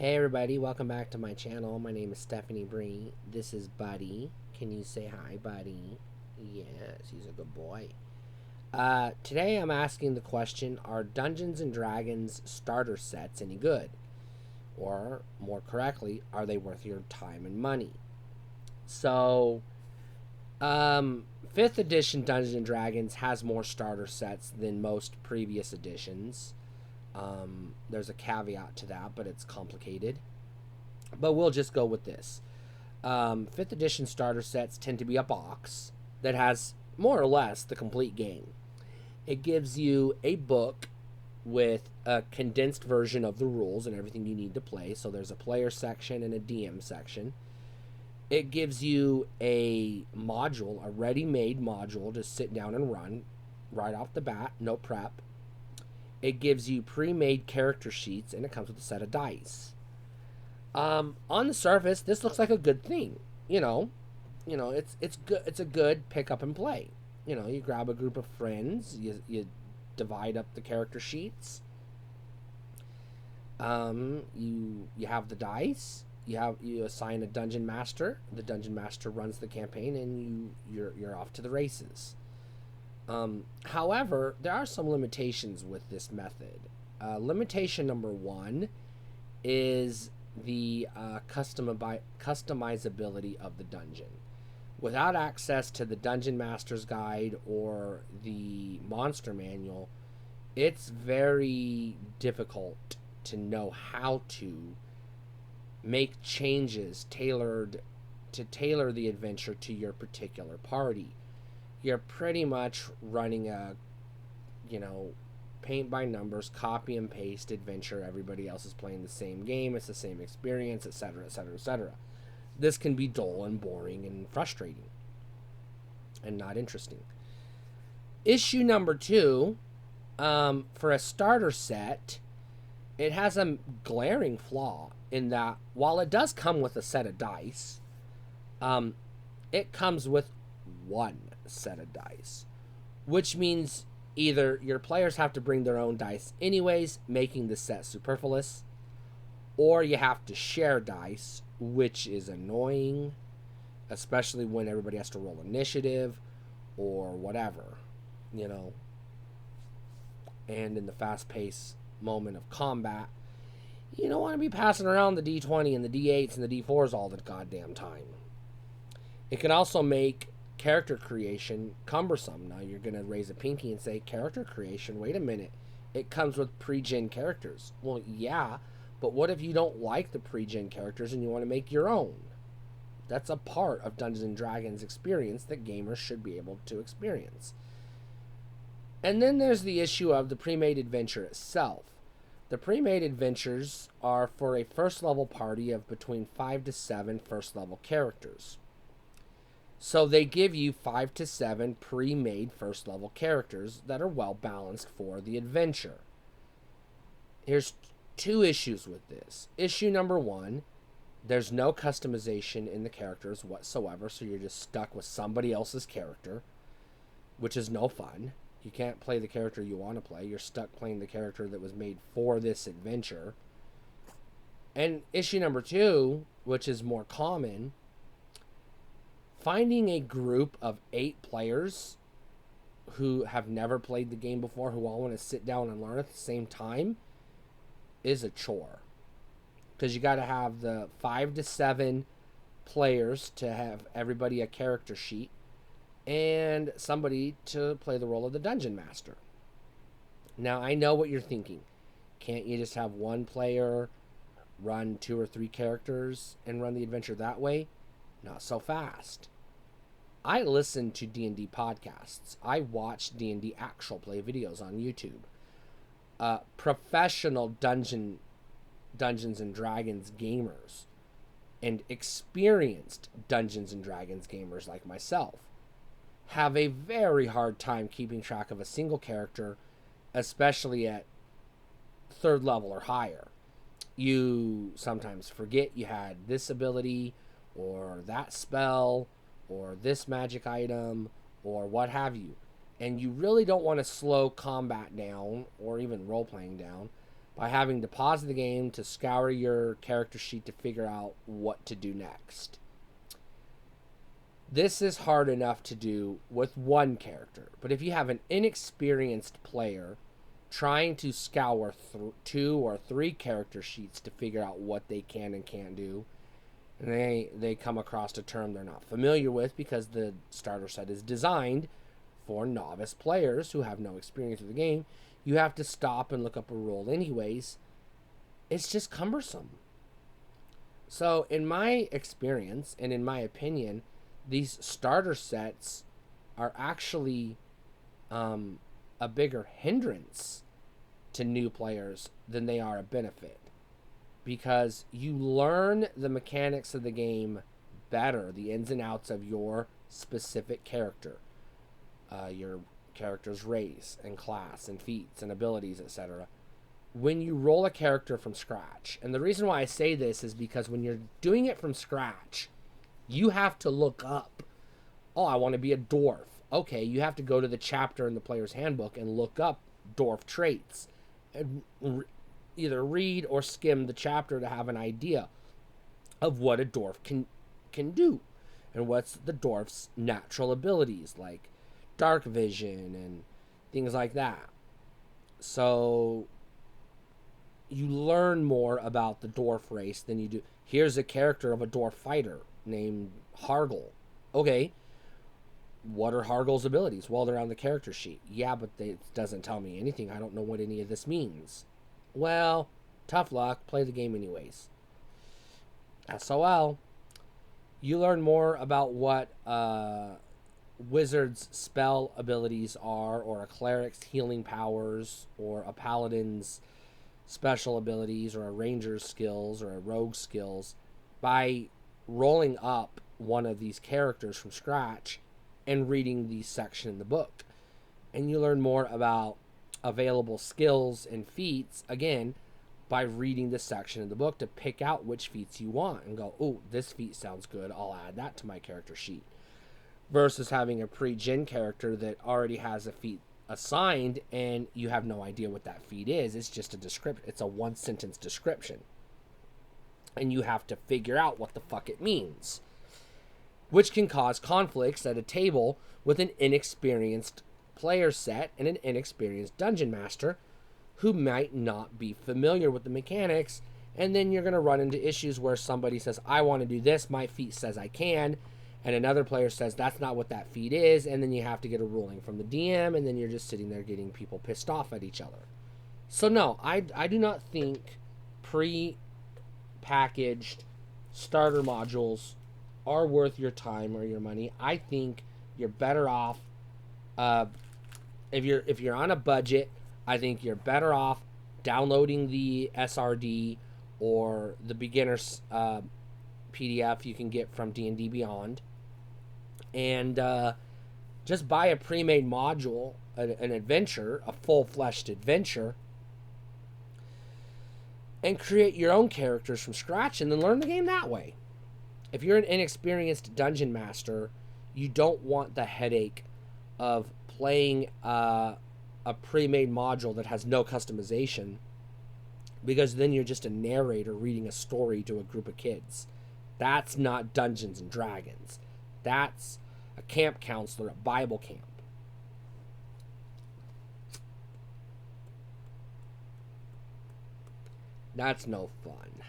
Hey everybody, welcome back to my channel. My name is Stephanie Bree. This is Buddy. Can you say hi, Buddy? Yes, he's a good boy. Today I'm asking the question, are Dungeons and Dragons starter sets any good? Or, more correctly, are they worth your time and money? So, 5th edition Dungeons and Dragons has more starter sets than most previous editions. There's a caveat to that, but it's complicated. But we'll just go with this. 5th edition starter sets tend to be a box that has more or less the complete game. It gives you a book with a condensed version of the rules and everything you need to play. So there's a player section and a DM section. It gives you a module, a ready-made module to sit down and run right off the bat, no prep. It gives you pre-made character sheets, and it comes with a set of dice. On the surface, this looks like a good thing. It's good. It's a good pick up and play. You grab a group of friends, you divide up the character sheets. You have the dice. You assign a dungeon master. The dungeon master runs the campaign, and you're off to the races. However, there are some limitations with this method. Limitation number one is the customizability of the dungeon. Without access to the Dungeon Master's Guide or the Monster Manual, it's very difficult to know how to make changes tailored to tailor the adventure to your particular party. You're pretty much running a, paint by numbers, copy and paste adventure. Everybody else is playing the same game. It's the same experience, etc., etc., etc. This can be dull and boring and frustrating and not interesting. Issue number two, for a starter set, it has a glaring flaw in that while it does come with a set of dice, it comes with one set of dice, which means either your players have to bring their own dice anyways, making the set superfluous, or you have to share dice, which is annoying, especially when everybody has to roll initiative or whatever, And in the fast-paced moment of combat, you don't want to be passing around the D20 and the D8s and the D4s all the goddamn time. It can also make character creation cumbersome. Now you're going to raise a pinky and say, character creation, wait a minute. It comes with pre-gen characters. Well, yeah, but what if you don't like the pre-gen characters and you want to make your own? That's a part of Dungeons & Dragons experience that gamers should be able to experience. And then there's the issue of the pre-made adventure itself. The pre-made adventures are for a first-level party of between 5 to 7 first-level characters. So they give you 5 to 7 pre-made first-level characters that are well-balanced for the adventure. Here's two issues with this. Issue number one, there's no customization in the characters whatsoever, so you're just stuck with somebody else's character, which is no fun. You can't play the character you want to play. You're stuck playing the character that was made for this adventure. And issue number two, which is more common, finding a group of 8 players who have never played the game before, who all want to sit down and learn at the same time, is a chore. Because you got to have the 5 to 7 players to have everybody a character sheet, and somebody to play the role of the Dungeon Master. Now, I know what you're thinking. Can't you just have one player run 2 or 3 characters and run the adventure that way? Not so fast. I listen to D&D podcasts. I watch D&D actual play videos on YouTube. Professional Dungeons and Dragons gamers and experienced Dungeons and Dragons gamers like myself have a very hard time keeping track of a single character, especially at 3rd level or higher. You sometimes forget you had this ability or that spell or this magic item or what have you. And you really don't want to slow combat down or even role-playing down by having to pause the game to scour your character sheet to figure out what to do next. This is hard enough to do with one character, but if you have an inexperienced player trying to scour 2 or 3 character sheets to figure out what they can and can't do, and they come across a term they're not familiar with because the starter set is designed for novice players who have no experience with the game, you have to stop and look up a rule anyways. It's just cumbersome. So in my experience and in my opinion, these starter sets are actually a bigger hindrance to new players than they are a benefit, because you learn the mechanics of the game better, the ins and outs of your specific character, your character's race and class and feats and abilities, etc., when you roll a character from scratch. And the reason why I say this is because when you're doing it from scratch, you have to look up, oh, I want to be a dwarf. Okay, you have to go to the chapter in the player's handbook and look up dwarf traits and either read or skim the chapter to have an idea of what a dwarf can do and what's the dwarf's natural abilities, like dark vision and things like that. So you learn more about the dwarf race than you do. Here's a character of a dwarf fighter named Hargle. Okay, what are Hargle's abilities? Well, they're on the character sheet. Yeah, but it doesn't tell me anything. I don't know what any of this means. Well, tough luck. Play the game anyways. SOL. You learn more about what wizard's spell abilities are, or a cleric's healing powers, or a paladin's special abilities, or a ranger's skills, or a rogue's skills, by rolling up one of these characters from scratch and reading the section in the book. And you learn more about available skills and feats, again, by reading the section in the book to pick out which feats you want and go, oh, this feat sounds good, I'll add that to my character sheet. Versus having a pre-gen character that already has a feat assigned and you have no idea what that feat is. It's just a description. It's a one-sentence description. And you have to figure out what the fuck it means, which can cause conflicts at a table with an inexperienced player set and an inexperienced dungeon master who might not be familiar with the mechanics. And then you're going to run into issues where somebody says, I want to do this, my feat says I can, and another player says that's not what that feat is, and then you have to get a ruling from the DM, and then you're just sitting there getting people pissed off at each other. So no, I do not think pre-packaged starter modules are worth your time or your money. I think you're better off if you're on a budget. I think you're better off downloading the SRD or the beginner's PDF you can get from D&D Beyond, and just buy a pre-made module, an adventure, a full-fleshed adventure, and create your own characters from scratch and then learn the game that way. If you're an inexperienced dungeon master, you don't want the headache of playing a pre-made module that has no customization, because then you're just a narrator reading a story to a group of kids. That's not Dungeons and Dragons. That's a camp counselor at Bible camp. That's no fun.